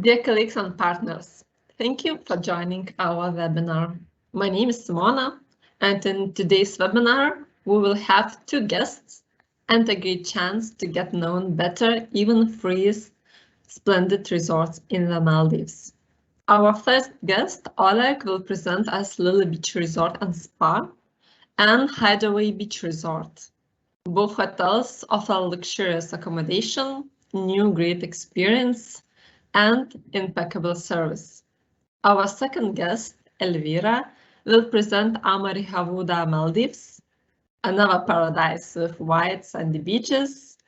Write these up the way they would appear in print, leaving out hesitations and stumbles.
Dear colleagues and partners, thank you for joining our webinar. My name is Simona, and in today's webinar, we will have two guests and a great chance to get known better, even these splendid resorts in the Maldives. Our first guest, Oleg, will present us Lily Beach Resort and Spa and Hideaway Beach Resort. Both hotels offer luxurious accommodation, new great experience, and impeccable service. Our second guest, Elvira, will present Amari Havodda, Maldives, another paradise with white sandy beaches,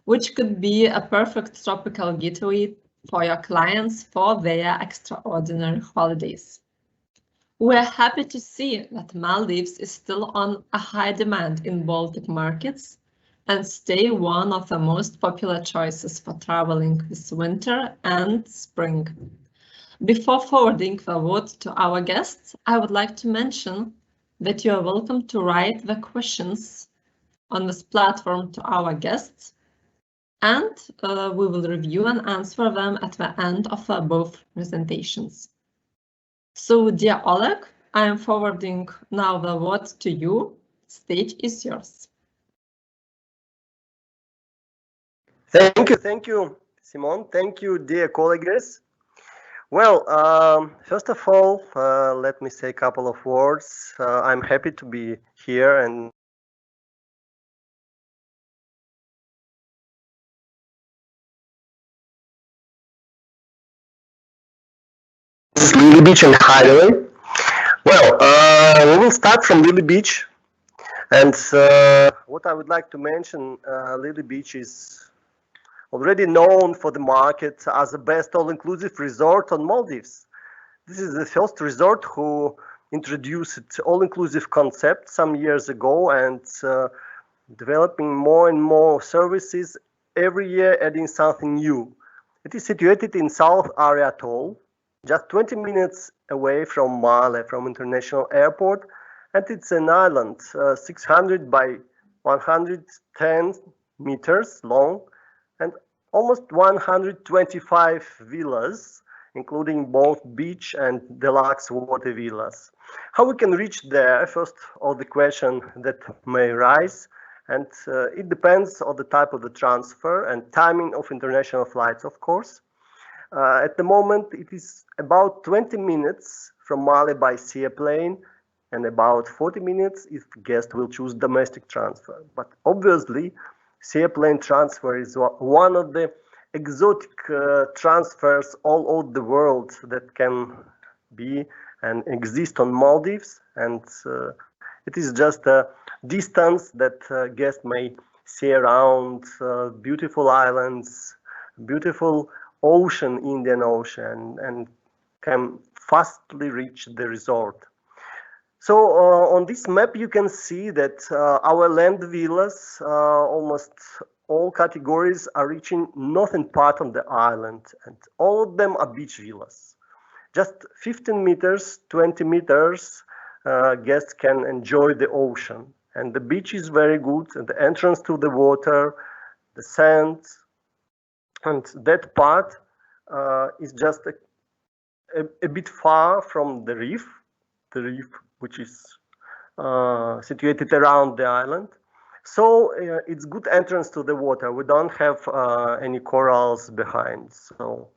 which could be a perfect tropical getaway for your clients for their extraordinary holidays. We're happy to see that Maldives is still on a high demand in Baltic markets and stay one of the most popular choices for traveling this winter and spring. Before forwarding the word to our guests, I would like to mention that you are welcome to write the questions on this platform to our guests, and we will review and answer them at the end of both presentations. So, dear Oleg, I am forwarding now the word to you. Stage is yours. Thank you, Simon. Thank you, dear colleagues. Well, first of all, let me say a couple of words. I'm happy to be here and Lily Beach and Hideaway. Well, we will start from Lily Beach, and what I would like to mention, Lily Beach is already known for the market as the best all-inclusive resort on Maldives. This is the first resort who introduced all-inclusive concept some years ago and developing more and more services every year, adding something new. It is situated in South Area Atoll, just 20 minutes away from Male, from International Airport, and it's an island 600 by 110 meters long and almost 125 villas, including both beach and deluxe water villas. How we can reach there? First, all the question that may rise, and it depends on the type of the transfer and timing of international flights, of course. At the moment, it is about 20 minutes from Male by seaplane and about 40 minutes if guest will choose domestic transfer. But obviously, seaplane transfer is one of the exotic transfers all over the world that can be and exist on Maldives, and it is just a distance that guests may see around beautiful islands, beautiful ocean, Indian Ocean, and can fastly reach the resort. So on this map you can see that our land villas, almost all categories, are reaching northern part of the island, and all of them are beach villas. Just 15 meters, 20 meters, guests can enjoy the ocean, and the beach is very good, and the entrance to the water, the sand, and that part is just a bit far from the reef which is situated around the island. So it's good entrance to the water. We don't have any corals behind. So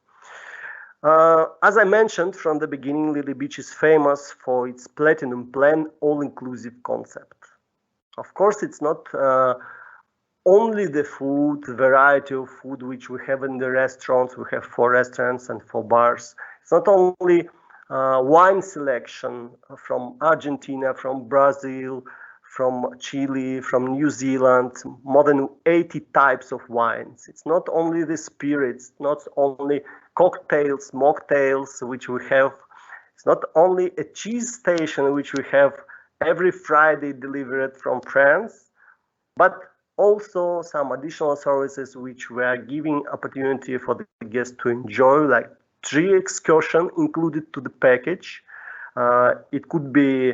as I mentioned from the beginning, Lily Beach is famous for its platinum plan all-inclusive concept. Of course, it's not only the food, the variety of food which we have in the restaurants. We have 4 restaurants and 4 bars. It's not only wine selection from Argentina, from Brazil, from Chile, from New Zealand, more than 80 types of wines. It's not only the spirits, not only cocktails, mocktails, which we have. It's not only a cheese station, which we have every Friday delivered from France, but also some additional services which we are giving opportunity for the guests to enjoy, like 3 excursions included to the package. It could be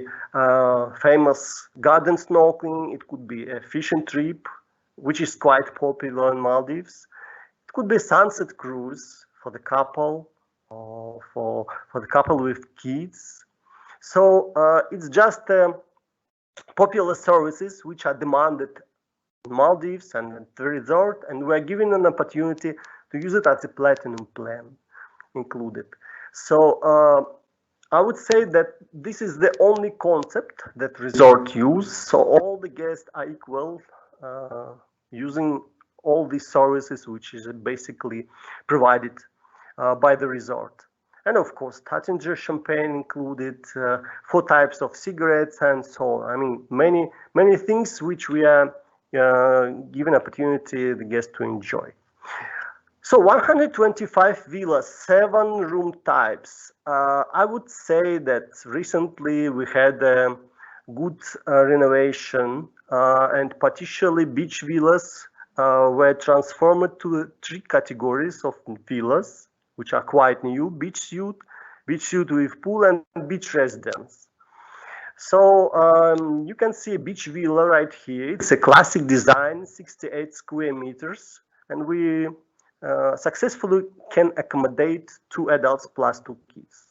famous garden snorkeling, it could be a fishing trip, which is quite popular in Maldives. It could be a sunset cruise for the couple, for the couple with kids. So it's just popular services which are demanded in Maldives and at the resort, and we're given an opportunity to use it as a platinum plan included. So I would say that this is the only concept that resort use. So all the guests are equal using all these services, which is basically provided by the resort. And of course, Tattinger champagne included, 4 types of cigarettes, and so on. I mean, many things which we are given opportunity the guests to enjoy. So 125 villas, 7 room types. I would say that recently we had a good renovation, and particularly beach villas were transformed to 3 categories of villas, which are quite new: beach suite with pool, and beach residence. So you can see a beach villa right here. It's a classic design, 68 square meters, and we successfully can accommodate 2 adults plus 2 kids.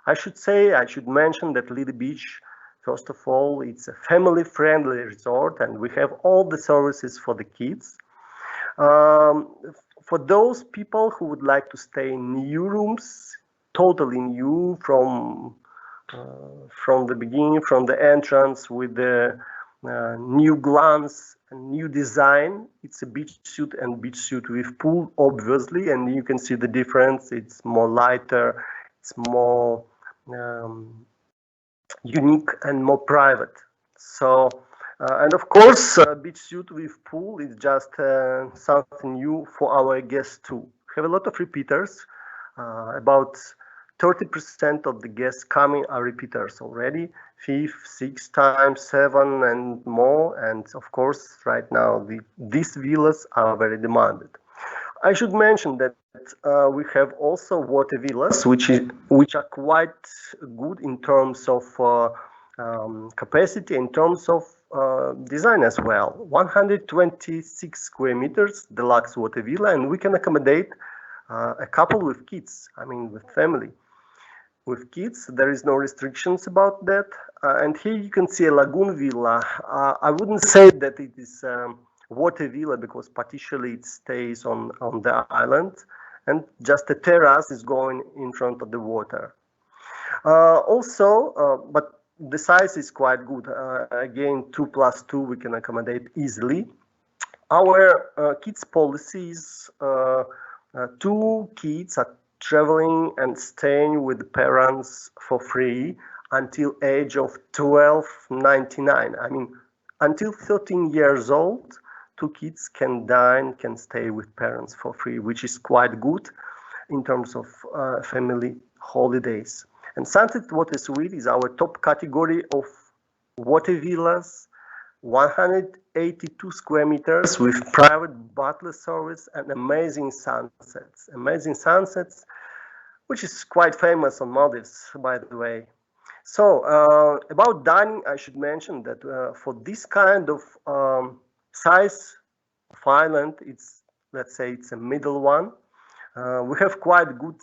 I should mention that Lily Beach, first of all, it's a family-friendly resort, and we have all the services for the kids. For those people who would like to stay in new rooms, totally new from the beginning, from the entrance, with the new glance and new design. It's a beach suite and beach suite with pool, obviously, and you can see the difference. It's more lighter, it's more unique and more private. So, and of course, beach suite with pool is just something new for our guests too. We have a lot of repeaters, about 30% of the guests coming are repeaters already, 5, 6 times, 7 and more. And of course, right now, these villas are very demanded. I should mention that we have also water villas, which are quite good in terms of capacity, in terms of design as well. 126 square meters, deluxe water villa, and we can accommodate a couple with kids, I mean with family. With kids, there is no restrictions about that. And here you can see a lagoon villa. I wouldn't say that it is water villa because partially it stays on the island, and just a terrace is going in front of the water. But the size is quite good. Again, 2 plus 2 we can accommodate easily. Our kids policy is 2 kids are traveling and staying with parents for free until age of 12.99. I mean, until 13 years old, 2 kids can stay with parents for free, which is quite good in terms of family holidays. And Sunset Water Suite is our top category of water villas, 182 square meters with private butler service and amazing sunsets. Amazing sunsets, which is quite famous on Maldives, by the way. So about dining, I should mention that for this kind of size of island, let's say it's a middle one. We have quite good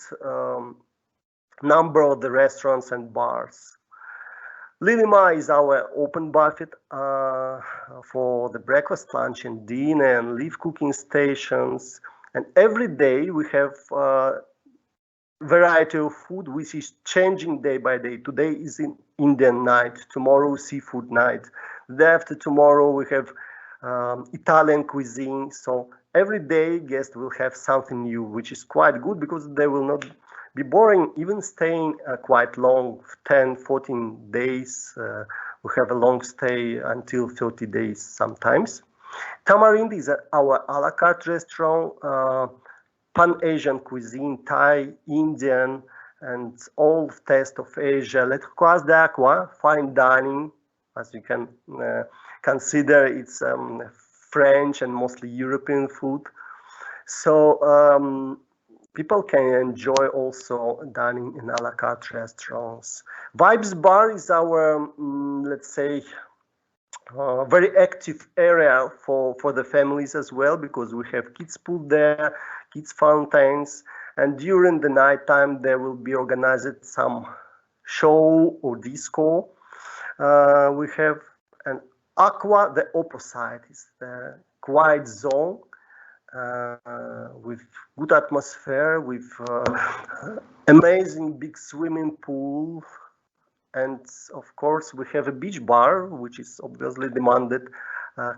number of the restaurants and bars. Lilima is our open buffet for the breakfast, lunch, and dinner, and live cooking stations. And every day we have variety of food which is changing day by day. Today is in Indian night, tomorrow seafood night. The day after tomorrow we have Italian cuisine. So every day guests will have something new, which is quite good because they will not be boring, even staying quite long, 10, 14 days. We have a long stay until 30 days sometimes. Tamarind is our a la carte restaurant, Pan-Asian cuisine, Thai, Indian, and all taste of Asia. Le Turquoise d'Aqua, fine dining, as you can consider, it's French and mostly European food. So people can enjoy also dining in a la carte restaurants. Vibes Bar is our, let's say, very active area for the families as well, because we have kids pool there, kids fountains, And during the night time, there will be organized some show or disco. We have an aqua, the opposite is the quiet zone with good atmosphere, with amazing big swimming pool, and of course we have a beach bar, which is obviously demanded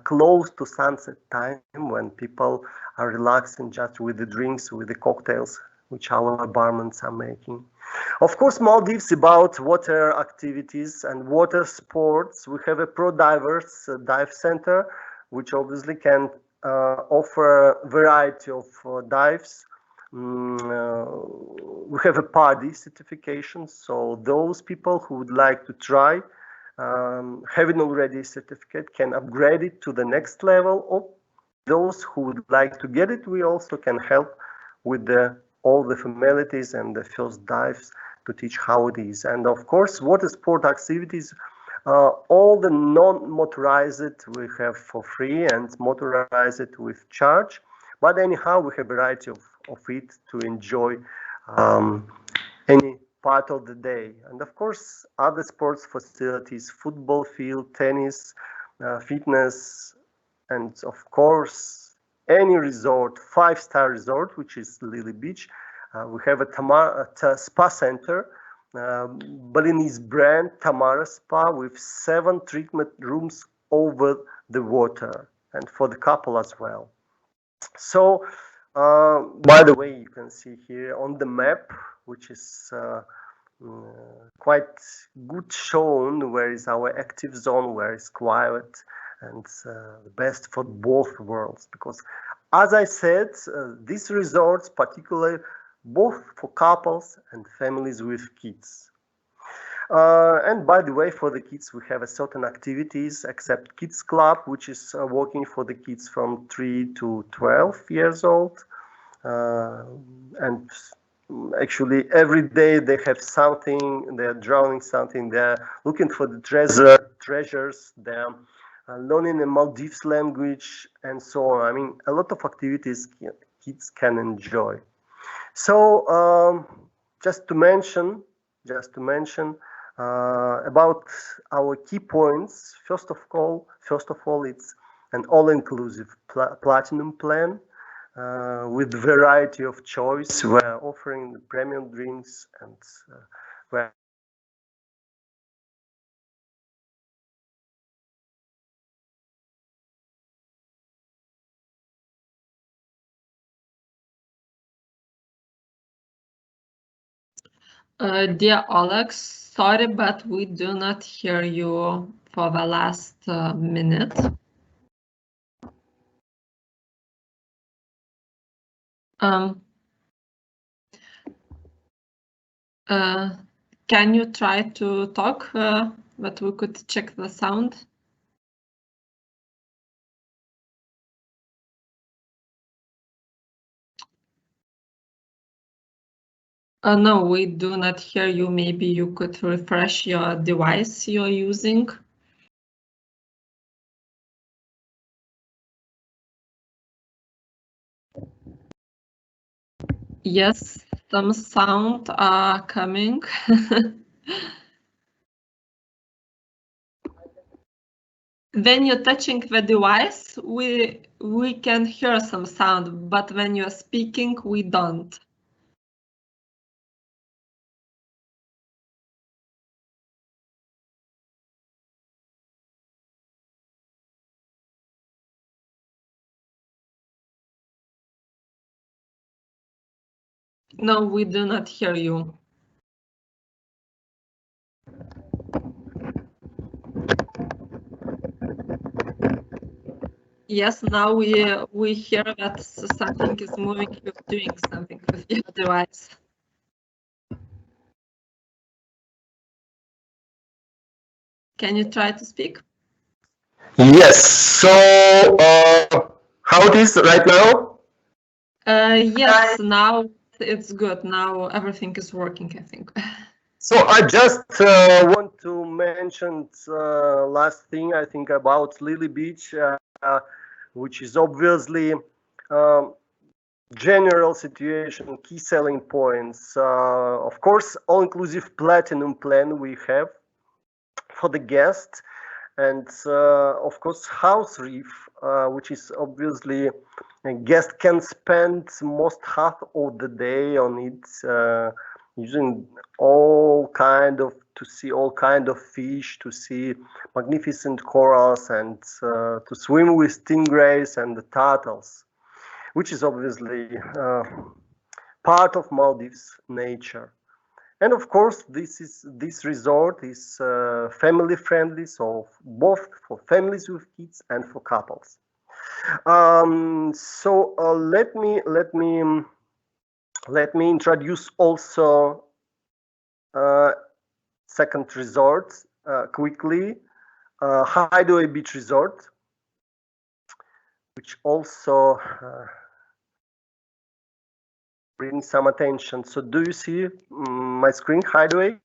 close to sunset time when people are relaxing just with the drinks, with the cocktails which our barmen are making. Of course, Maldives about water activities and water sports. We have a pro divers dive center, which obviously can offer a variety of dives. We have a PADI certification, so those people who would like to try having already a certificate can upgrade it to the next level. Or those who would like to get it, we also can help with all the formalities and the first dives to teach how it is. And of course, water sport activities, all the non-motorized we have for free and motorized with charge. But anyhow, we have a variety of it to enjoy any part of the day. And of course, other sports facilities, football field, tennis, fitness, and of course, any resort, 5-star resort, which is Lily Beach. We have a spa center, Balinese brand Tamara Spa with 7 treatment rooms over the water and for the couple as well. So, by the way, you can see here on the map, which is quite good shown where is our active zone, where is quiet, and the best for both worlds. Because, as I said, these resorts, particularly both for couples and families with kids. And by the way, for the kids, we have a certain activities, except Kids Club, which is working for the kids from 3 to 12 years old. And actually, every day they have something, they're drawing something, they're looking for the treasures, they're learning the Maldives language, and so on. I mean, a lot of activities kids can enjoy. So, just to mention about our key points. First of all, it's an all-inclusive platinum plan with variety of choice. We're offering premium drinks and we're Dear Alex, sorry, but we do not hear you for the last minute. Can you try to talk, that we could check the sound? No, we do not hear you. Maybe you could refresh your device you're using. Yes, some sound are coming. When you're touching the device, we can hear some sound, but when you're speaking, we don't. No, we do not hear you. Yes, now we hear that something is moving, you're doing something with your device. Can you try to speak? yes. So, how it is right now? Yes, now it's good. Now everything is working, I think. So I just want to mention last thing I think about Lily Beach, which is obviously general situation, key selling points. Of course, all-inclusive platinum plan we have for the guest, and of course house reef, which is obviously a guest can spend most half of the day on it, using all kind of to see all kind of fish, to see magnificent corals, and to swim with stingrays and the turtles, which is obviously part of Maldives nature. And of course, this resort is family friendly, so both for families with kids and for couples. So let me introduce also second resort quickly, Hideaway Beach Resort, which also brings some attention. So do you see my screen, Hideaway?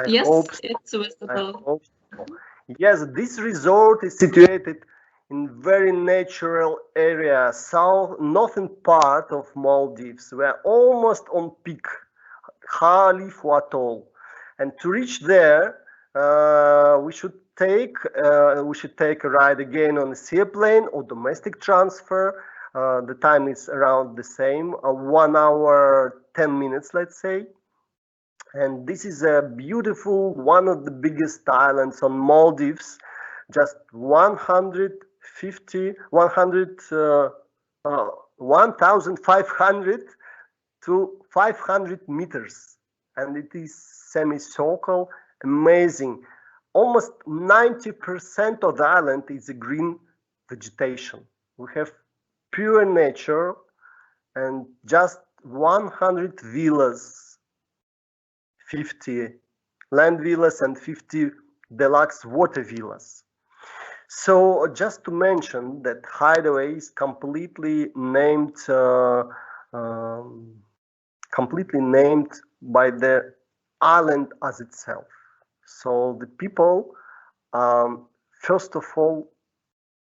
Yes, it's visible. Yes, this resort is situated in very natural area, northern part of Maldives. We are almost on peak, Khalifu Atoll, and to reach there, we should take a ride again on a seaplane or domestic transfer. The time is around the same, 1 hour 10 minutes, let's say. And this is a beautiful, one of the biggest islands on Maldives, just 1,500 to 500 meters, and it is semicircle, amazing. Almost 90% of the island is a green vegetation. We have pure nature and just 100 villas, 50 land villas and 50 deluxe water villas. So just to mention that Hideaway is completely named by the island as itself. So the people, first of all,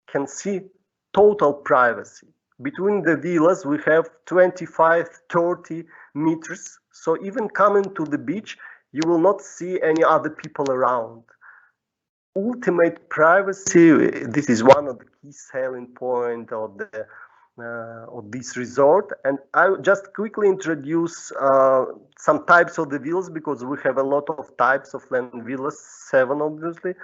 can see total privacy. Between the villas, we have 25-30 meters. So even coming to the beach, you will not see any other people around. Ultimate privacy. This is one of the key selling point of this resort. And I will just quickly introduce some types of the villas, because we have a lot of types of land villas, 7 obviously.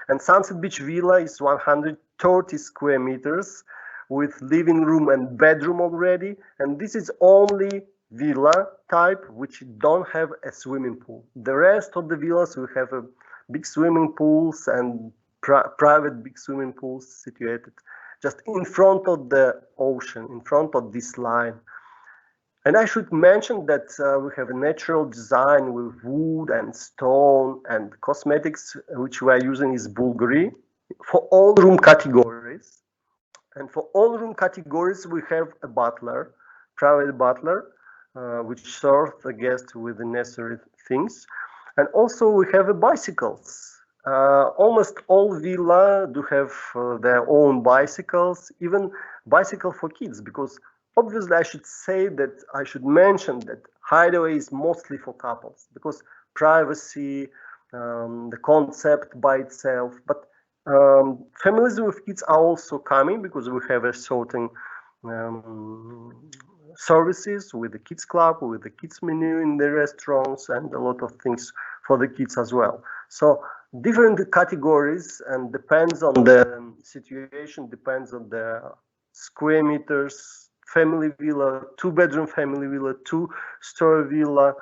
And Sunset Beach Villa is 130 square meters with living room and bedroom already. And this is only villa type which don't have a swimming pool. The rest of the villas we have a big swimming pools and private big swimming pools situated just in front of the ocean, in front of this line. And I should mention that we have a natural design with wood and stone, and cosmetics which we are using is Bulgari for all room categories. And for all room categories, we have a butler, private butler, which serves the guest with the necessary things. And also we have bicycles. Almost all villa do have their own bicycles, even bicycle for kids, because obviously I should mention that Hideaway is mostly for couples, because privacy, the concept by itself, but families with kids are also coming, because we have a certain services with the kids club, with the kids menu in the restaurants, and a lot of things for the kids as well. So different categories, and depends on the situation, depends on the square meters, family villa, 2-bedroom family villa, 2-story villa,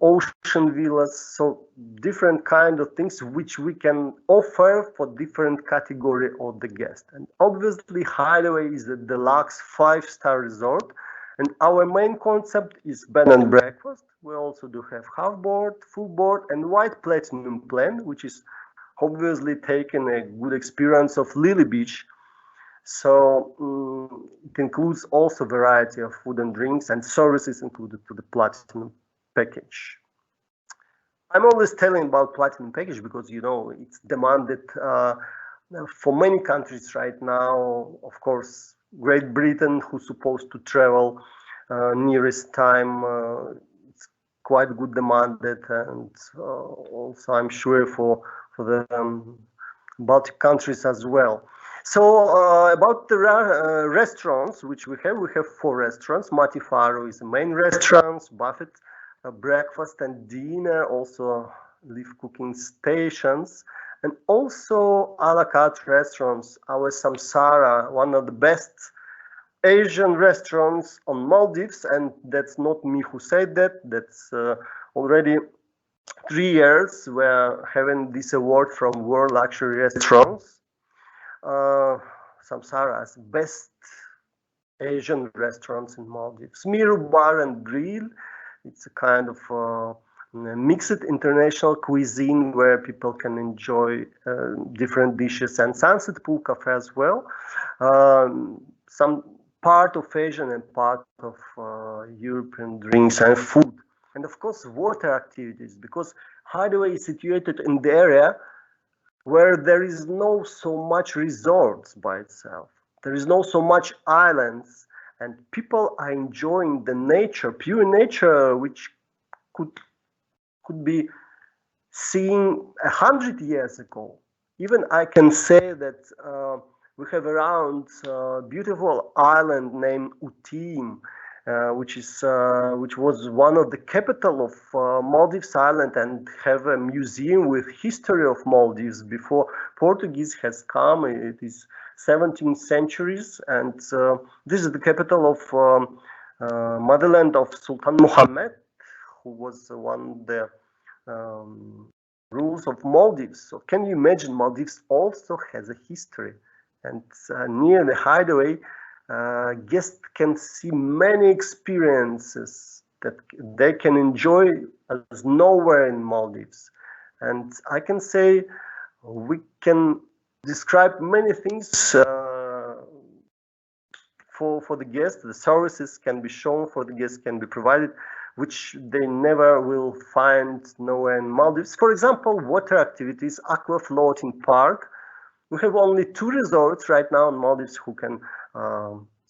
ocean villas. So different kind of things which we can offer for different category of the guest. And obviously Hideaway is a deluxe 5-star resort, and our main concept is bed and breakfast. We also do have half board, full board, and white platinum plan, which is obviously taking a good experience of Lily Beach. So it includes also variety of food and drinks and services included to the platinum package. I'm always telling about platinum package because it's demanded for many countries right now. Of course, Great Britain, who's supposed to travel nearest time, it's quite good demanded, and also I'm sure for the Baltic countries as well. So about the restaurants which we have 4 restaurants. Mati Faro is the main restaurant, buffet, breakfast and dinner, also live cooking stations, and also a la carte restaurants. Our Samsara, one of the best Asian restaurants on Maldives, and that's not me who said that. That's already 3 years we're having this award from World Luxury Restaurants. Samsara's best Asian restaurants in Maldives. Miru Bar and Grill. It's a kind of mixed international cuisine where people can enjoy different dishes, and Sunset Pool Cafe as well. Some part of Asian and part of European drinks and food. And of course, water activities, because Hideaway is situated in the area where there is no so much resorts by itself. There is no so much islands, and people are enjoying the nature, pure nature, which could be seen 100 years ago. Even I can say that we have around a beautiful island named Utim, which was one of the capital of Maldives Island, and have a museum with history of Maldives before Portuguese has come. It is 17th centuries, and this is the capital of motherland of Sultan Muhammad, who was one of the rules of Maldives. So can you imagine, Maldives also has a history, and near the Hideaway, guests can see many experiences that they can enjoy as nowhere in Maldives. And I can say we can describe many things for the guests. The services can be shown for the guests, can be provided, which they never will find nowhere in Maldives. For example, water activities, aqua floating park. We have only 2 resorts right now in Maldives who can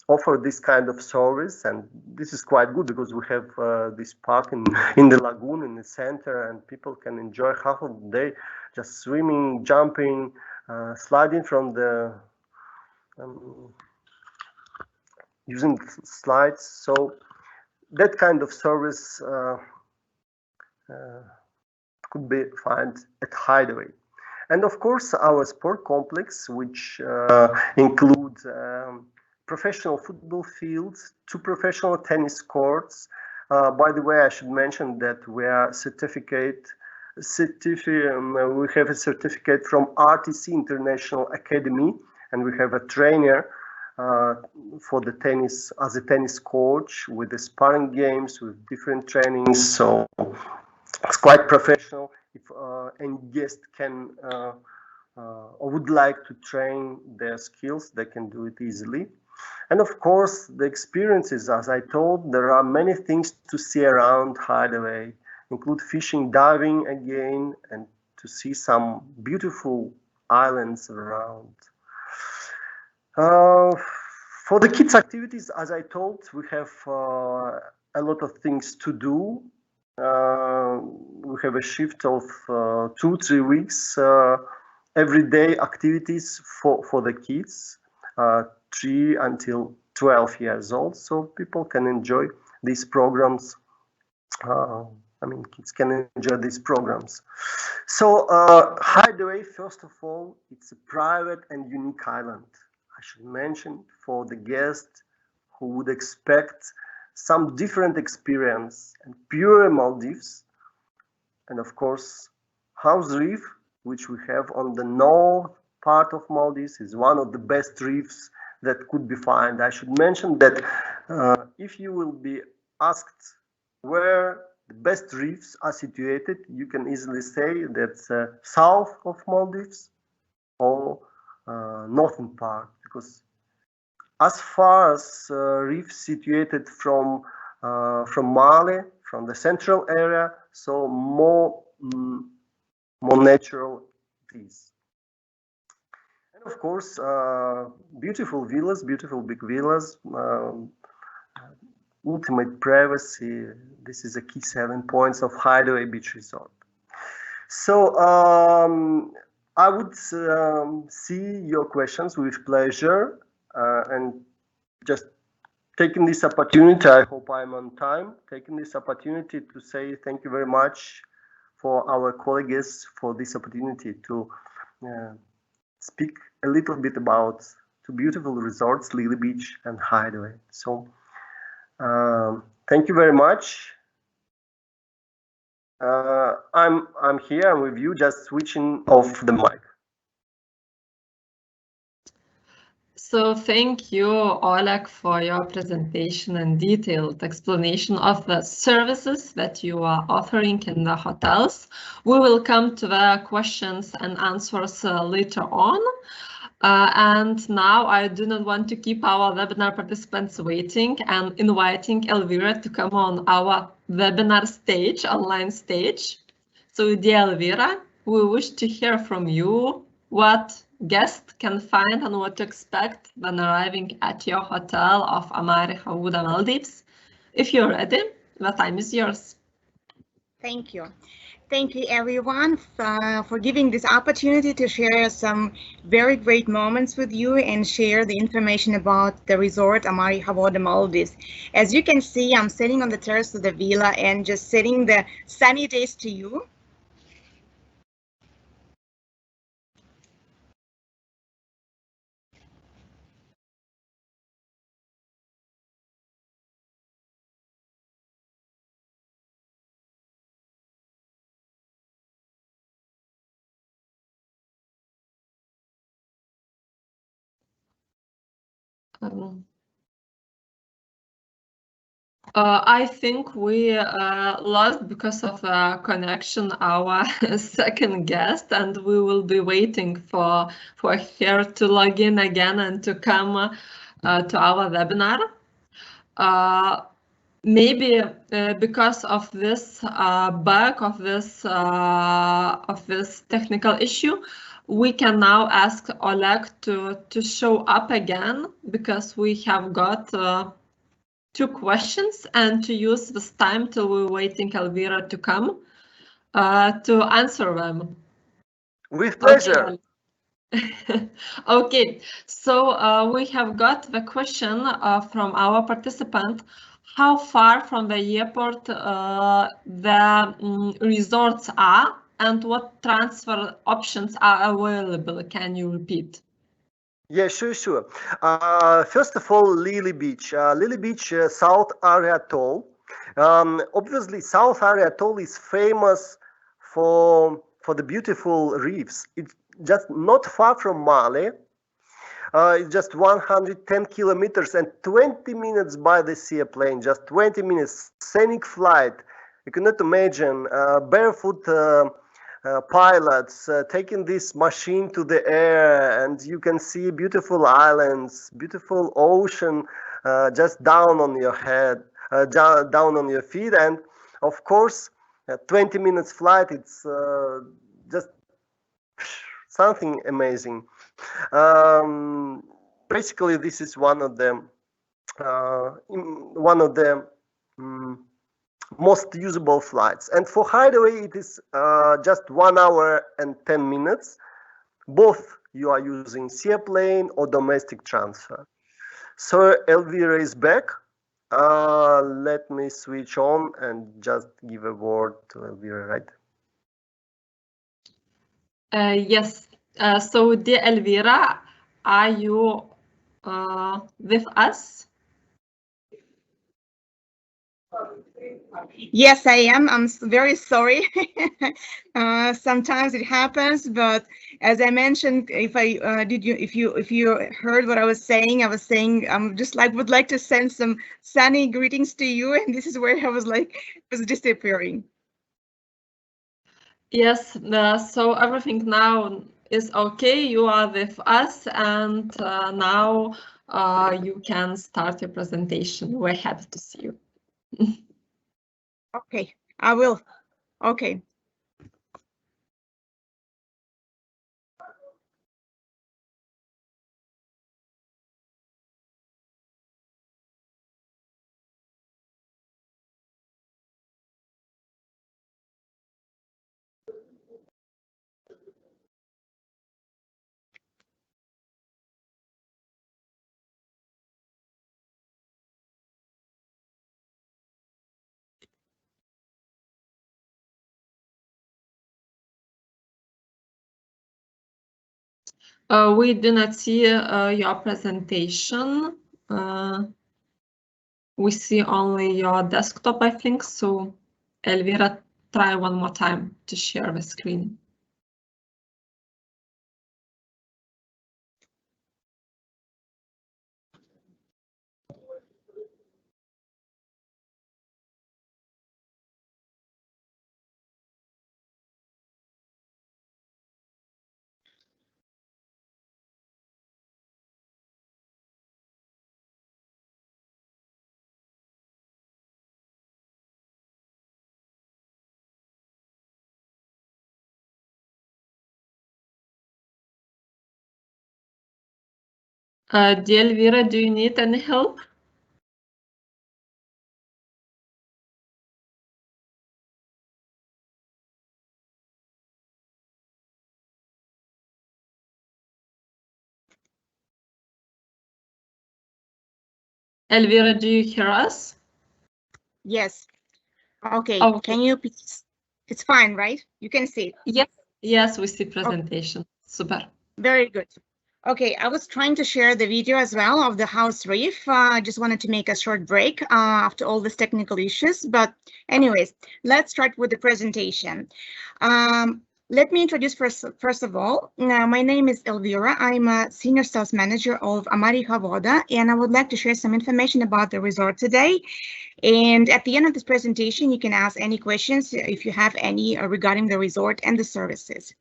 offer this kind of service, and this is quite good because we have this park in the lagoon in the center, and people can enjoy half of the day just swimming, jumping, sliding from the using slides. So that kind of service could be found at Hideaway. And of course, our sport complex, which includes professional football fields, 2 professional tennis courts. By the way, I should mention that we are we have a certificate from RTC International Academy, and we have a trainer for the tennis as a tennis coach with the sparring games, with different trainings. So it's quite professional. If any guest can or would like to train their skills, they can do it easily. And of course, the experiences, as I told, there are many things to see around Hideaway, include fishing, diving again, and to see some beautiful islands around. For the kids' activities, as I told, we have a lot of things to do. We have a shift of 2-3 weeks, everyday activities for the kids, 3 until 12 years old. So people can enjoy these programs. Kids can enjoy these programs. So Hideaway, first of all, it's a private and unique island. I should mention for the guest who would expect some different experience and pure Maldives. And of course, House Reef, which we have on the north part of Maldives, is one of the best reefs that could be found. I should mention that if you will be asked where the best reefs are situated, you can easily say that's south of Maldives or northern part, because as far as reefs situated from Mali, from the central area, so more natural it is. And of course, beautiful villas, beautiful big villas, ultimate privacy. This is a key selling points of Hideaway Beach Resort. So I would see your questions with pleasure, and just taking this opportunity, I hope I'm on time, taking this opportunity to say thank you very much for our colleagues for this opportunity to speak a little bit about two beautiful resorts, Lily Beach and Hideaway. So thank you very much. I'm here. I'm with you. Just switching off the mic. So thank you, Oleg, for your presentation and detailed explanation of the services that you are offering in the hotels. We will come to the questions and answers later on. And now I do not want to keep our webinar participants waiting and inviting Elvira to come on our webinar stage, online stage. So dear Elvira, we wish to hear from you what guests can find and what to expect when arriving at your hotel of Amari, Havodda, Maldives. If you're ready, the time is yours. Thank you. Thank you, everyone, for giving this opportunity to share some very great moments with you and share the information about the resort Amari, Havodda, Maldives. As you can see, I'm sitting on the terrace of the villa and just setting the sunny days to you. I think we lost because of connection our second guest, and we will be waiting for her to log in again and to come to our webinar. Maybe because of this bug of this technical issue, we can now ask Oleg to show up again, because we have got two questions, and to use this time till we're waiting Elvira to come to answer them. With pleasure. Okay, okay. So we have got the question from our participant: how far from the airport the resorts are, and what transfer options are available? Can you repeat? Yeah, sure. First of all, Lily Beach. Lily Beach, South Area Atoll. Obviously, South Area Atoll is famous for the beautiful reefs. It's just not far from Mali. It's just 110 kilometers and 20 minutes by the seaplane. Just 20 minutes, scenic flight. You cannot imagine barefoot pilots taking this machine to the air, and you can see beautiful islands, beautiful ocean just down on your head, down on your feet, and of course, 20 minutes flight. It's just something amazing. Basically, this is one of the most usable flights. And for Hideaway, it is just 1 hour and 10 minutes. Both you are using seaplane or domestic transfer. So Elvira is back. Let me switch on and just give a word to Elvira, right? Yes. So dear Elvira, are you with us? Yes, I am. I'm very sorry. Sometimes it happens, but as I mentioned, if you heard what I was saying, I'm just would like to send some sunny greetings to you, and this is where I was disappearing. Yes. So everything now is okay. You are with us, and now you can start your presentation. We're happy to see you. Okay, I will. Okay. We do not see your presentation. We see only your desktop, I think. So, Elvira, try one more time to share the screen. Dear Elvira, do you need any help? Elvira, do you hear us? Yes. Okay. Okay. Can you please? It's fine, right? You can see it. Yes. Yes, we see presentation. Super. Very good. Okay, I was trying to share the video as well of the house reef. I just wanted to make a short break after all these technical issues. But anyways, let's start with the presentation. Let me introduce first of all. My name is Elvira. I'm a senior sales manager of Amari Havodda, and I would like to share some information about the resort today. And at the end of this presentation, you can ask any questions if you have any regarding the resort and the services.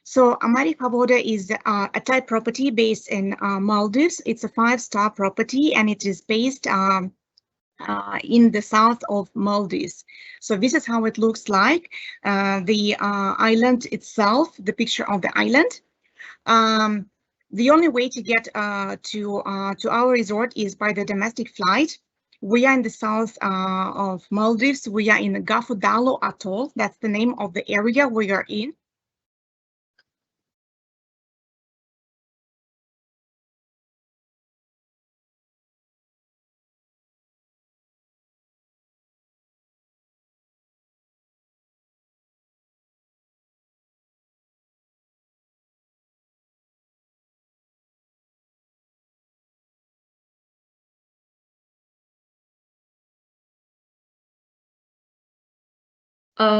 So Amari Havodda is a type property based in Maldives. It's a 5-star property and it is based in the south of Maldives. So this is how it looks like. The island itself, the picture of the island. The only way to get to our resort is by the domestic flight. We are in the south of Maldives. We are in the Havodda Atoll. That's the name of the area we are in.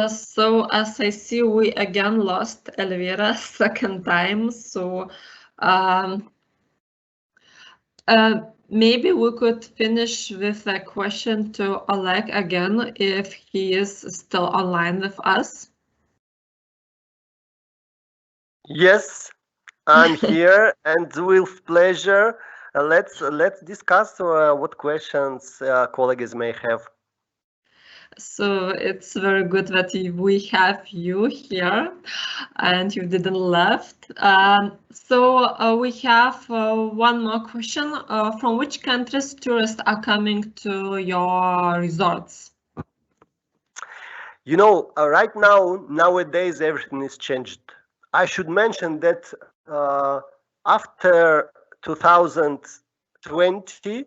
So as I see, we again lost Elvira second time. So maybe we could finish with a question to Oleg again if he is still online with us. Yes, I'm here, and with pleasure. Let's discuss what questions colleagues may have. So it's very good that we have you here and you didn't left. So we have one more question. From which countries tourists are coming to your resorts? You know, right now, nowadays, everything is changed. I should mention that after 2020,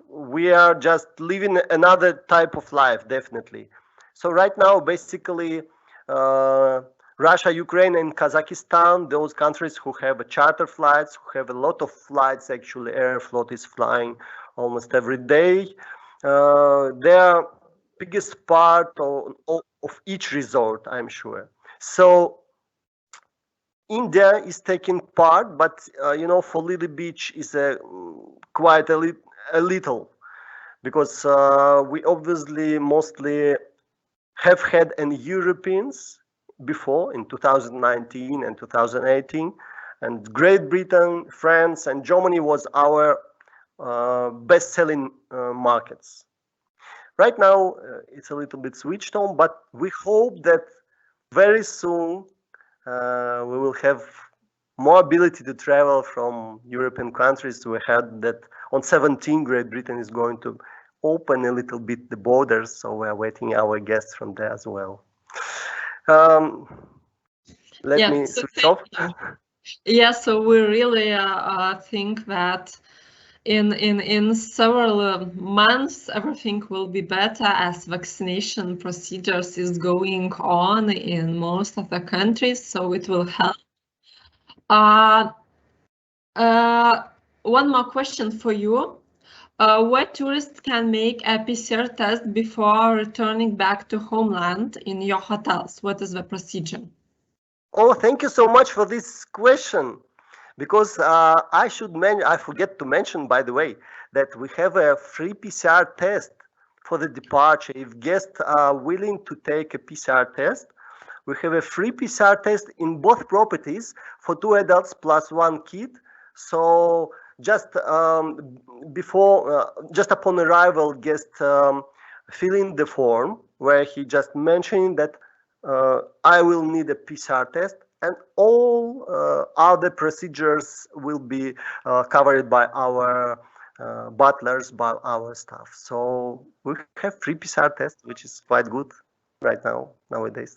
we are just living another type of life, definitely. So right now, basically, Russia, Ukraine, and Kazakhstan, those countries who have charter flights, who have a lot of flights, actually, Aeroflot is flying almost every day. They are biggest part of each resort, I'm sure. So India is taking part, but you know, for Lily Beach is quite a little, because we obviously mostly have had Europeans before in 2019 and 2018, and Great Britain, France, and Germany was our best-selling markets. Right now, it's a little bit switched on, but we hope that very soon we will have more ability to travel from European countries. We heard that on 17, Great Britain is going to open a little bit the borders, so we are waiting our guests from there as well. Let me switch off. Yeah, so we really think that in several months everything will be better as vaccination procedures is going on in most of the countries, so it will help One more question for you. Where tourists can make a PCR test before returning back to homeland in your hotels? What is the procedure? Oh, thank you so much for this question. Because I forget to mention, by the way, that we have a free PCR test for the departure. If guests are willing to take a PCR test, we have a free PCR test in both properties for 2 adults plus 1 kid. So just just upon arrival, guest fill in the form where he just mentioned that I will need a PCR test, and all other procedures will be covered by our butlers, by our staff. So we have free PCR test, which is quite good right now, nowadays.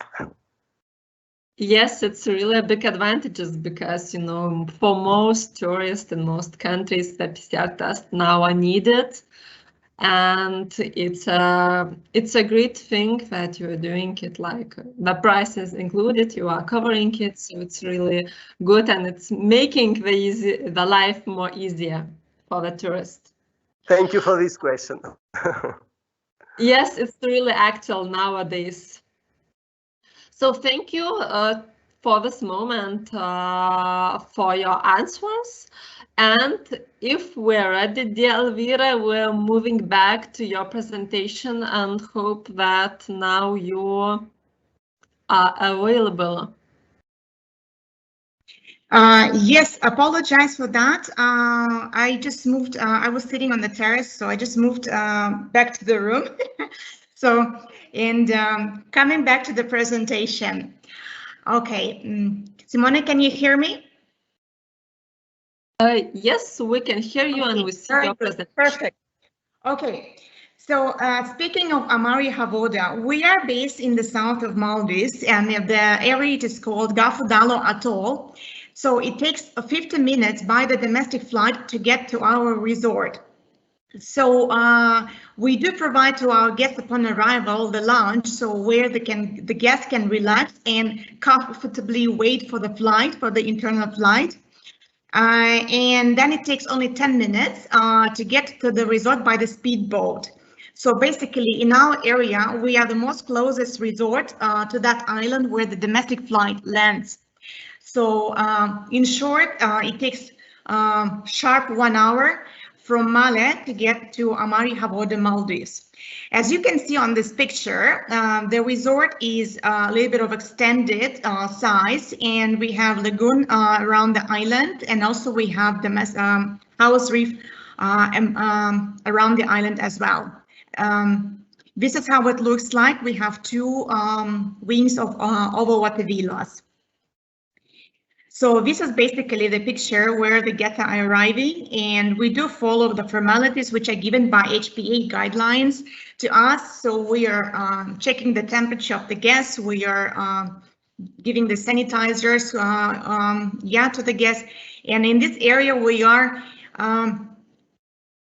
Yes, it's really a big advantages because, you know, for most tourists in most countries, the PCR test now are needed. And it's a great thing that you're doing it, like the price is included, you are covering it, so it's really good, and it's making the life more easier for the tourist. Thank you for this question. Yes, it's really actual nowadays. So thank you for this moment, for your answers. And if we're ready, dear Elvira, we're moving back to your presentation and hope that now you are available. Yes, apologize for that. I just moved, I was sitting on the terrace, so I just moved back to the room. So, and coming back to the presentation. Okay, Simone, can you hear me? Yes, we can hear you, and we see your presentation. Perfect. Okay. So speaking of Amari Havodda, we are based in the south of Maldives, and the area it is called Havodda Atoll. So it takes 50 minutes by the domestic flight to get to our resort. So we do provide to our guests upon arrival the lounge, so where the guests can relax and comfortably wait for the flight, for the internal flight. And then it takes only 10 minutes to get to the resort by the speedboat. So basically, in our area, we are the most closest resort to that island where the domestic flight lands. So in short, it takes sharp 1 hour from Male to get to Amari Havodda, Maldives. As you can see on this picture, the resort is a little bit of extended size, and we have lagoon around the island, and also we have the house reef around the island as well. This is how it looks like. We have 2 wings of overwater villas. So this is basically the picture where the guests are arriving, and we do follow the formalities which are given by HPA guidelines to us. So we are checking the temperature of the guests. We are giving the sanitizers to the guests. And in this area, we are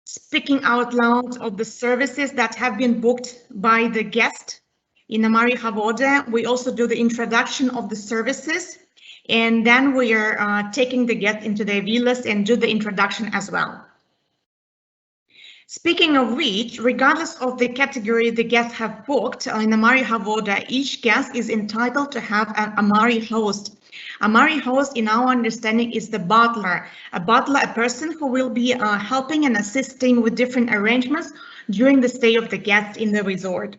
speaking out loud of the services that have been booked by the guest in Amari Havodda. We also do the introduction of the services. And then we are taking the guests into their villas and do the introduction as well. Speaking of which, regardless of the category the guests have booked in Amari Havodda, each guest is entitled to have an Amari host. Amari host, in our understanding, is the butler. A butler, a person who will be helping and assisting with different arrangements during the stay of the guest in the resort.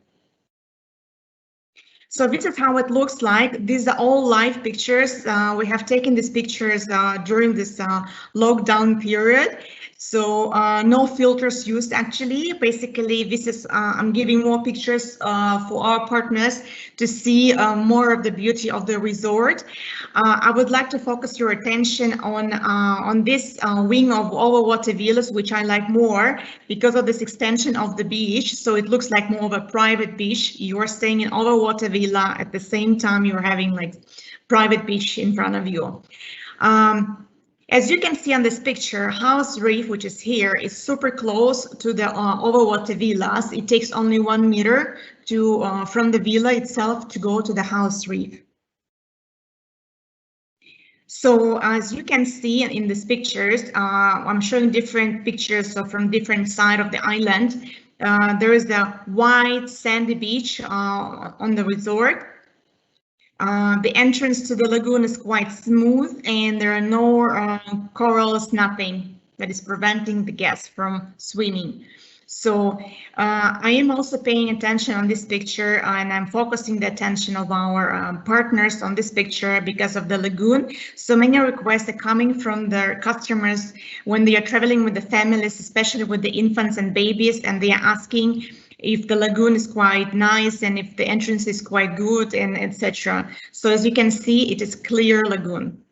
So this is how it looks like. These are all live pictures. We have taken these pictures during this lockdown period. So no filters used actually. Basically, this is I'm giving more pictures for our partners to see more of the beauty of the resort. I would like to focus your attention on this wing of overwater villas, which I like more because of this extension of the beach. So it looks like more of a private beach. You are staying in overwater villa at the same time you're having like private beach in front of you. As you can see on this picture, House Reef, which is here, is super close to the overwater villas. It takes only 1 meter from the villa itself to go to the House Reef. So as you can see in these pictures, I'm showing different pictures from different side of the island. There is a white sandy beach on the resort. The entrance to the lagoon is quite smooth and there are no corals, nothing that is preventing the guests from swimming. So I am also paying attention on this picture and I'm focusing the attention of our partners on this picture because of the lagoon. So many requests are coming from their customers when they are traveling with the families, especially with the infants and babies, and they are asking if the lagoon is quite nice and if the entrance is quite good and etc. So as you can see, it is clear lagoon.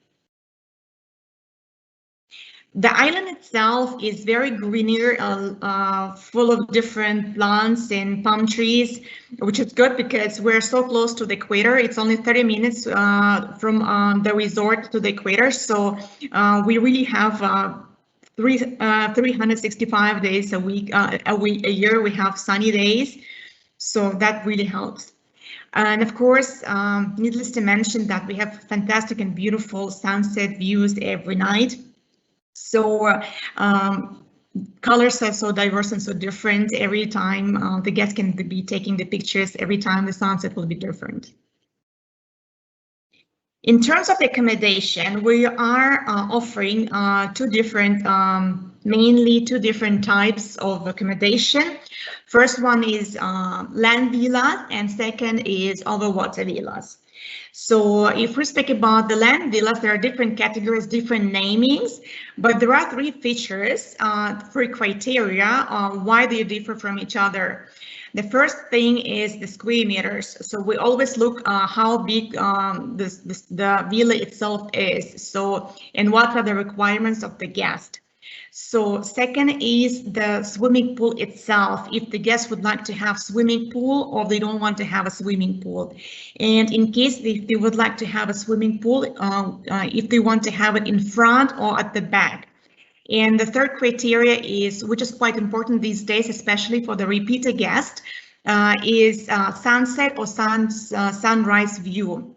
The island itself is very greener, full of different plants and palm trees, which is good because we're so close to the equator. It's only 30 minutes from the resort to the equator. So we really have 365 days a year. We have sunny days. So that really helps. And of course, needless to mention that we have fantastic and beautiful sunset views every night. So colors are so diverse and so different every time. The guests can be taking the pictures every time the sunset will be different. In terms of the accommodation, we are offering mainly two different types of accommodation. First one is land villas and second is overwater villas. So if we speak about the land villas, there are different categories, different namings, but there are three features, three criteria why they differ from each other. The first thing is the square meters. So we always look how big the villa itself is. So, and what are the requirements of the guest. So second is the swimming pool itself, if the guests would like to have swimming pool or they don't want to have a swimming pool. And in case if they would like to have a swimming pool, if they want to have it in front or at the back. And the third criteria is, which is quite important these days, especially for the repeater guest, is sunset or sunrise view.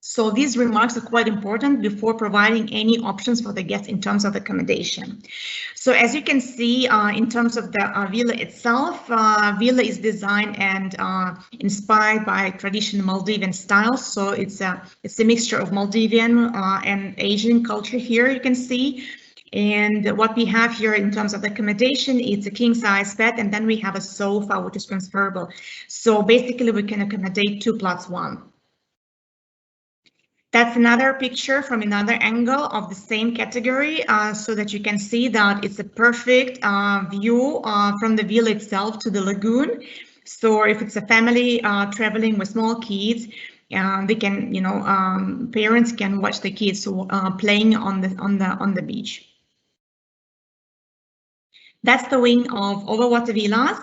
So these remarks are quite important before providing any options for the guests in terms of accommodation. So as you can see, in terms of the villa itself, villa is designed and inspired by traditional Maldivian style. So it's a mixture of Maldivian and Asian culture here, you can see. And what we have here in terms of the accommodation, it's a king size bed, and then we have a sofa, which is transferable. So basically we can accommodate 2 + 1. That's another picture from another angle of the same category, so that you can see that it's a perfect view from the villa itself to the lagoon. So if it's a family traveling with small kids, they can, parents can watch the kids playing on the beach. That's the wing of overwater villas.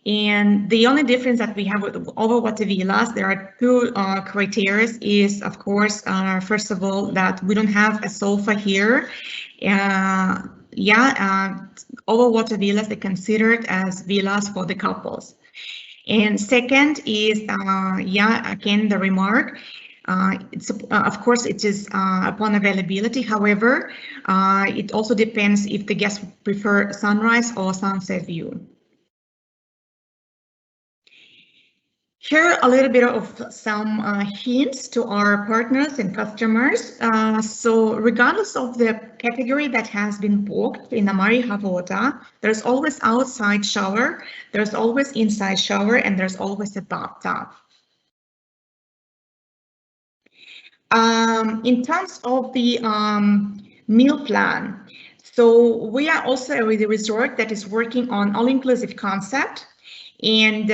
And the only difference that we have with overwater villas, there are two criteria, is of course, first of all, that we don't have a sofa here. Overwater villas are considered as villas for the couples. And second is, again, the remark, it's of course it is upon availability. However, it also depends if the guests prefer sunrise or sunset view. Here a little bit of some hints to our partners and customers. So regardless of the category that has been booked in Amari Havodda, there's always outside shower, there's always inside shower, and there's always a bathtub. In terms of the meal plan, so we are also with a resort that is working on all-inclusive concept, and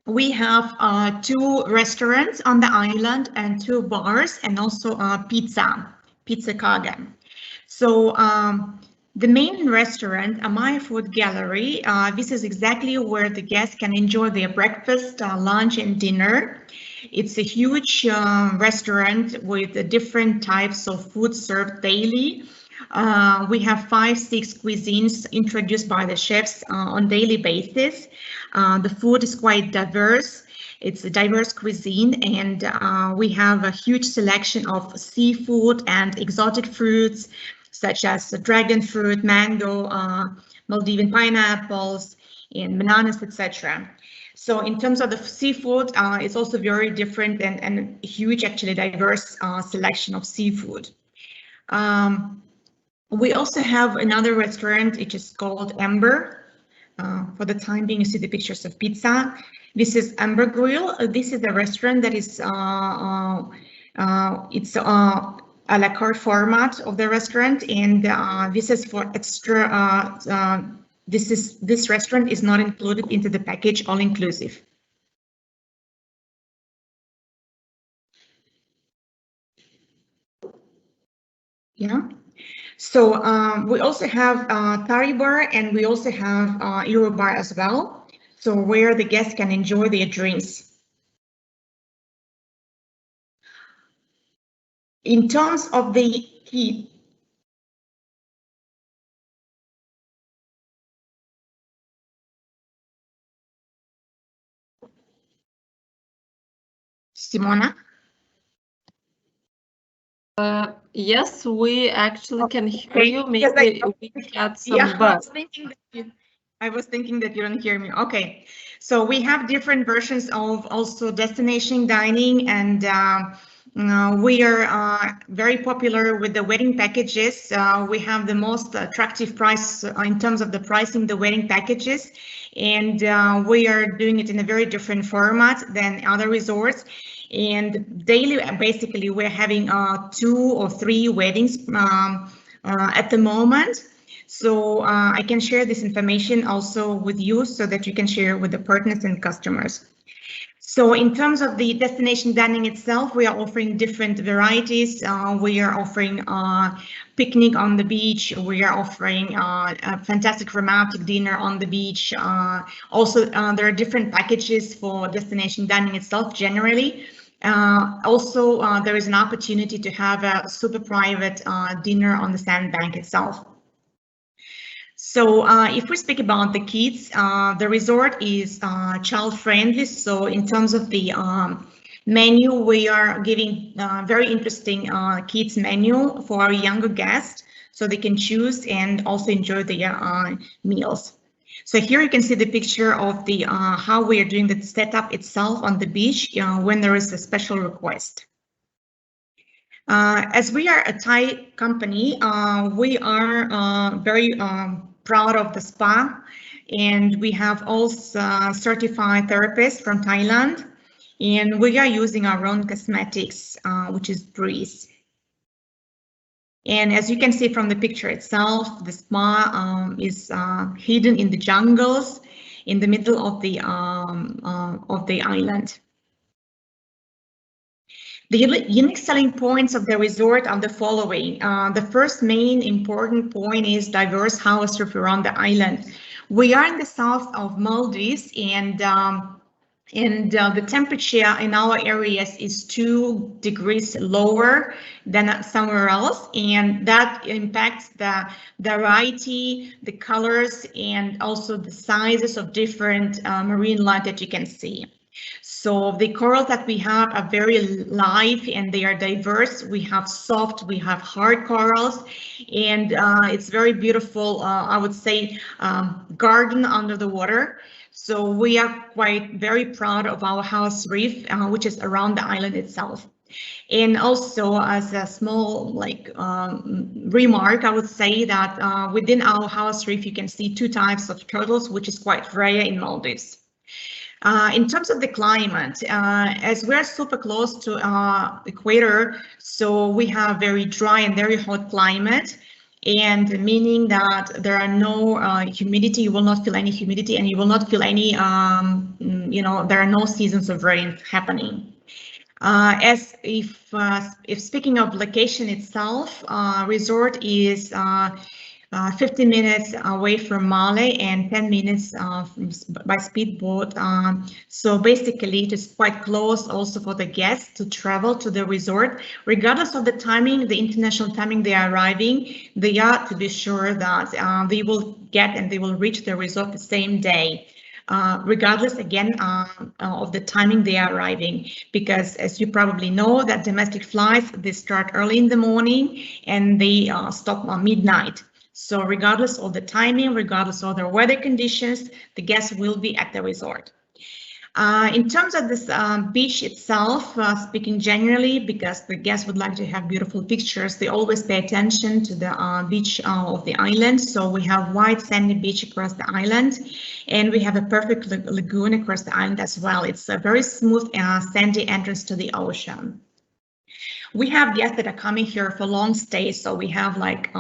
we have 2 restaurants on the island and 2 bars, and also pizza kaga. So the main restaurant, Amari Food Gallery, this is exactly where the guests can enjoy their breakfast, lunch, and dinner. It's a huge restaurant with different types of food served daily. We have 5-6 cuisines introduced by the chefs on daily basis. The food is quite diverse, It's a diverse cuisine, and we have a huge selection of seafood and exotic fruits, such as dragon fruit, mango, Maldivian pineapples, and bananas, etc. So in terms of the seafood, it's also very different and huge, actually diverse selection of seafood. We also have another restaurant, which is called Amber. For the time being, you see the pictures of pizza. This is Amber Grill. This is a restaurant that is it's a la carte format of the restaurant, and this is for extra. This restaurant is not included into the package, all inclusive. Yeah. So we also have Tari Bar, and we also have Euro Bar as well. So where the guests can enjoy their drinks. In terms of the heat, Simona? Yes, we actually can hear you. Yes, Maybe we had some bug. I was thinking that you don't hear me. Okay, so we have different versions of also destination dining, and we are very popular with the wedding packages. We have the most attractive price in terms of the pricing, the wedding packages, and we are doing it in a very different format than other resorts. And daily, basically, we're having 2 or 3 weddings at the moment. So I can share this information also with you so that you can share with the partners and customers. So in terms of the destination dining itself, we are offering different varieties. We are offering picnic on the beach. We are offering a fantastic romantic dinner on the beach. Also, there are different packages for destination dining itself generally. Also, there is an opportunity to have a super private dinner on the sandbank itself. So if we speak about the kids, the resort is child friendly. So in terms of the menu, we are giving very interesting kids menu for our younger guests, so they can choose and also enjoy the meals. So here you can see the picture of the how we are doing the setup itself on the beach when there is a special request. As we are a Thai company, we are very proud of the spa, and we have also certified therapists from Thailand, and we are using our own cosmetics, which is Breeze. And as you can see from the picture itself, the spa is hidden in the jungles in the middle of the island. The unique selling points of the resort are the following. The first main important point is diverse house roof around the island. We are in the south of Maldives, and the temperature in our areas is 2 degrees lower than somewhere else, and that impacts the variety, the colors, and also the sizes of different marine life that you can see. So the corals that we have are very live and they are diverse. We have soft, we have hard corals, and it's very beautiful, I would say, garden under the water. So we are very proud of our house reef, which is around the island itself. And also, as a small remark, I would say that within our house reef, you can see 2 types of turtles, which is quite rare in Maldives. In terms of the climate, as we're super close to equator, so we have very dry and very hot climate, and meaning that there are no humidity. You will not feel any humidity, and you will not feel any, there are no seasons of rain happening. As if speaking of location itself, resort is 15 minutes away from Male and 10 minutes by speedboat. So basically it is quite close also for the guests to travel to the resort. Regardless of the timing, the international timing they are arriving, they are to be sure that they will get and they will reach the resort the same day. regardless again of the timing they are arriving, because as you probably know that domestic flights, they start early in the morning and they stop at midnight. So regardless of the timing, regardless of the weather conditions, the guests will be at the resort. In terms of this beach itself, speaking generally, because the guests would like to have beautiful pictures, they always pay attention to the beach of the island. So we have wide sandy beach across the island, and we have a perfect lagoon across the island as well. It's a very smooth sandy entrance to the ocean. We have guests that are coming here for long stays. So we have like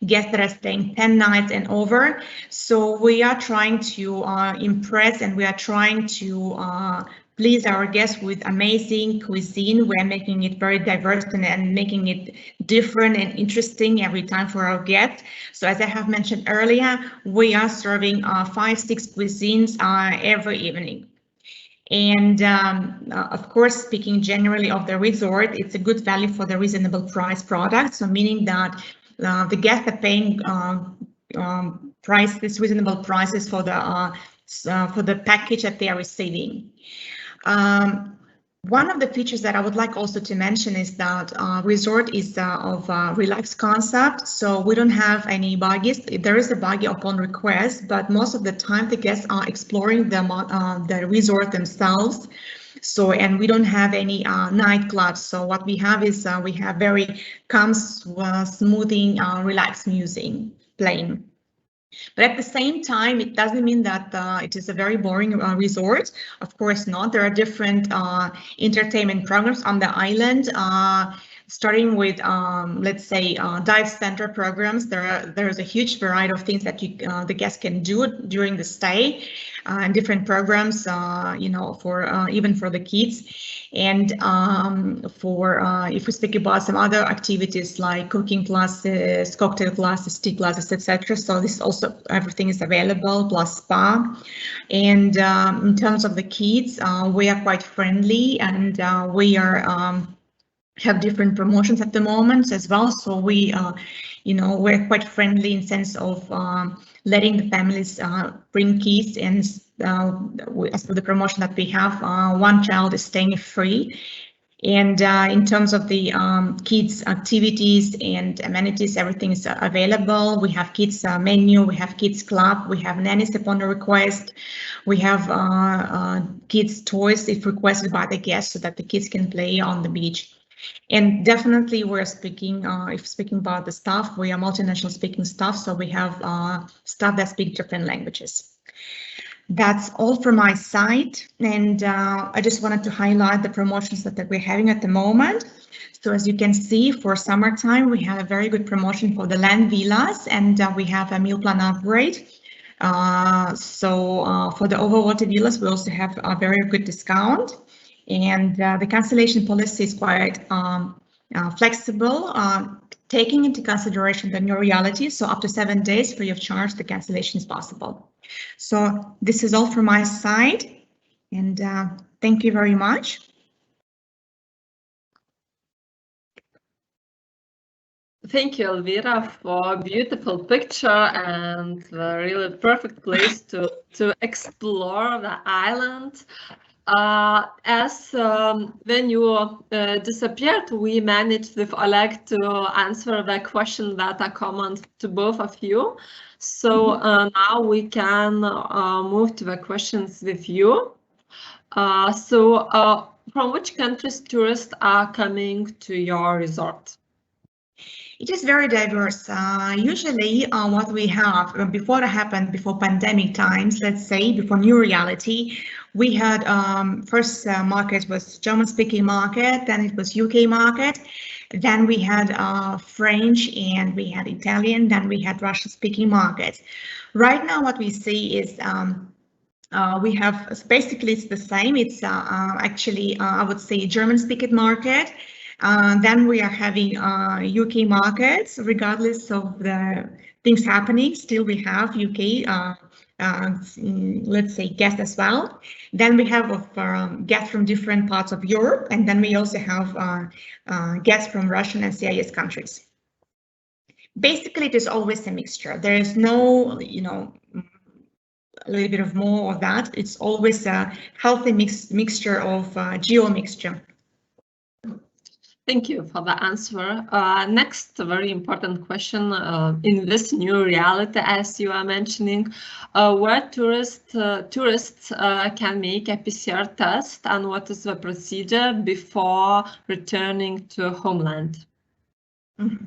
guests that are staying 10 nights and over. So we are trying to impress, and we are trying to please our guests with amazing cuisine. We're making it very diverse and making it different and interesting every time for our guests. So as I have mentioned earlier, we are serving 5-6 cuisines every evening. And of course, speaking generally of the resort, it's a good value for the reasonable price product. So meaning that the guests are paying reasonable prices for the package that they are receiving. One of the features that I would like also to mention is that resort is of a relaxed concept, so we don't have any buggies. There is a buggy upon request, but most of the time the guests are exploring the resort themselves. So, and we don't have any nightclubs. So what we have is we have very calm, smoothing, relaxed music playing. But at the same time, it doesn't mean that it is a very boring resort. Of course not. There are different entertainment programs on the island, starting with, let's say, dive center programs. There's a huge variety of things that the guests can do during the stay, and different programs, you know, for even for the kids. And if we speak about some other activities like cooking classes, cocktail classes, tea classes, etc. So this also, everything is available, plus spa. And in terms of the kids, we are quite friendly, and we are have different promotions at the moment as well. So we, you know, we're quite friendly in sense of letting the families bring kids, and as for the promotion that we have, one child is staying free. And in terms of the kids activities and amenities, everything is available. We have kids menu, we have kids club, we have nannies upon request, we have kids toys if requested by the guests, so that the kids can play on the beach. And definitely we're speaking, if speaking about the staff, we are multinational speaking staff, so we have staff that speak different languages. That's all from my side, and I just wanted to highlight the promotions that we're having at the moment. So as you can see, for summertime, we have a very good promotion for the land villas, and we have a meal plan upgrade. For the overwater villas, we also have a very good discount. And the cancellation policy is quite flexible, taking into consideration the new reality. So up to 7 days free of charge, the cancellation is possible. So this is all from my side, and thank you very much. Thank you, Elvira, for a beautiful picture and a really perfect place to explore the island. When you disappeared, we managed with Oleg to answer the question that are common to both of you. So now we can move to the questions with you. From which countries tourists are coming to your resort? It is very diverse. Usually what we have before it happened, before pandemic times, let's say, before new reality, we had first market was German speaking market, then it was UK market, then we had French, and we had Italian, then we had Russian speaking markets. Right now what we see is we have, basically it's the same. It's actually, I would say, German speaking market. Then we are having UK markets, regardless of the things happening. Still, we have UK, let's say, guests as well. Then we have guests from different parts of Europe, and then we also have guests from Russian and CIS countries. Basically, it is always a mixture. There is no, you know, a little bit of more of that. It's always a healthy mixture of geo mixture. Thank you for the answer. Next, very important question in this new reality, as you are mentioning, where tourists can make a PCR test, and what is the procedure before returning to homeland? Mm-hmm.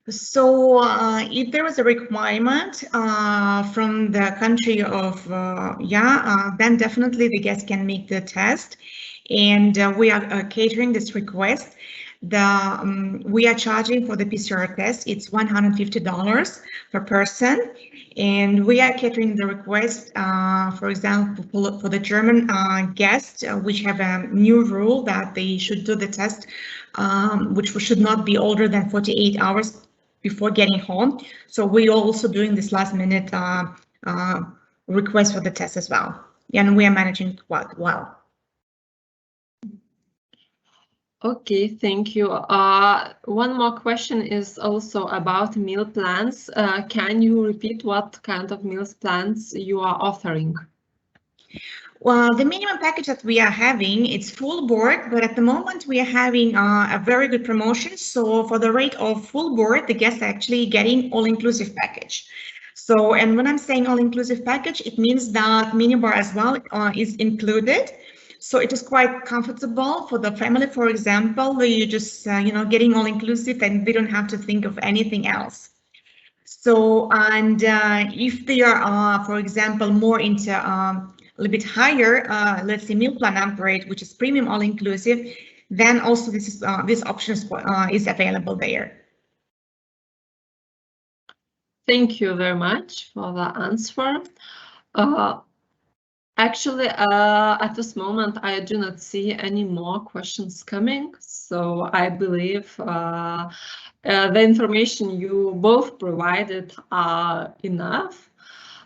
So if there is a requirement from the country of then definitely the guest can make the test, and we are catering this request. We are charging for the PCR test. It's $150 per person, and we are catering the request. For example, for the German guests, which have a new rule that they should do the test, which should not be older than 48 hours before getting home. So we are also doing this last minute request for the test as well. And we are managing quite well. Okay, thank you. One more question is also about meal plans. Can you repeat what kind of meal plans you are offering? Well, the minimum package that we are having, it's full board, but at the moment we are having a very good promotion. So for the rate of full board, the guests are actually getting all-inclusive package. So, and when I'm saying all-inclusive package, it means that minibar as well is included. So it is quite comfortable for the family, for example, where you just, getting all-inclusive and they don't have to think of anything else. So, and if they are, for example, more into a little bit higher, let's say meal plan upgrade, which is premium all-inclusive, then also this option is available there. Thank you very much for the answer. Actually, at this moment, I do not see any more questions coming. So I believe the information you both provided are enough.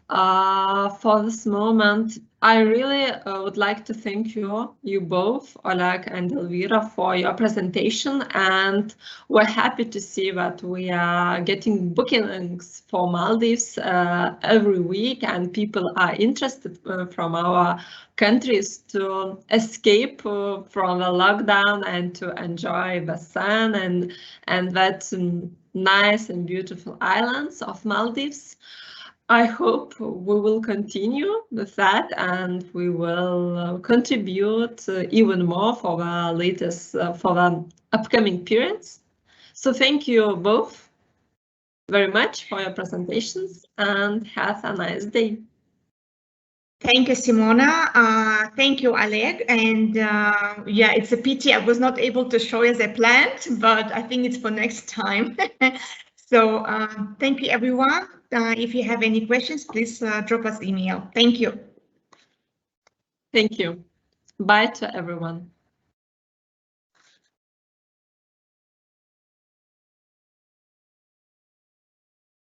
For this moment, I really would like to thank you both, Oleg and Elvira, for your presentation, and we're happy to see that we are getting bookings for Maldives every week, and people are interested from our countries to escape from the lockdown and to enjoy the sun and that nice and beautiful islands of Maldives. I hope we will continue with that, and we will contribute even more for the latest, for the upcoming periods. So thank you both very much for your presentations, and have a nice day. Thank you, Simona. Thank you, Oleg. And yeah, it's a pity I was not able to show as I planned, but I think it's for next time. So thank you, everyone. If you have any questions, please drop us email. Thank you. Thank you. Bye to everyone.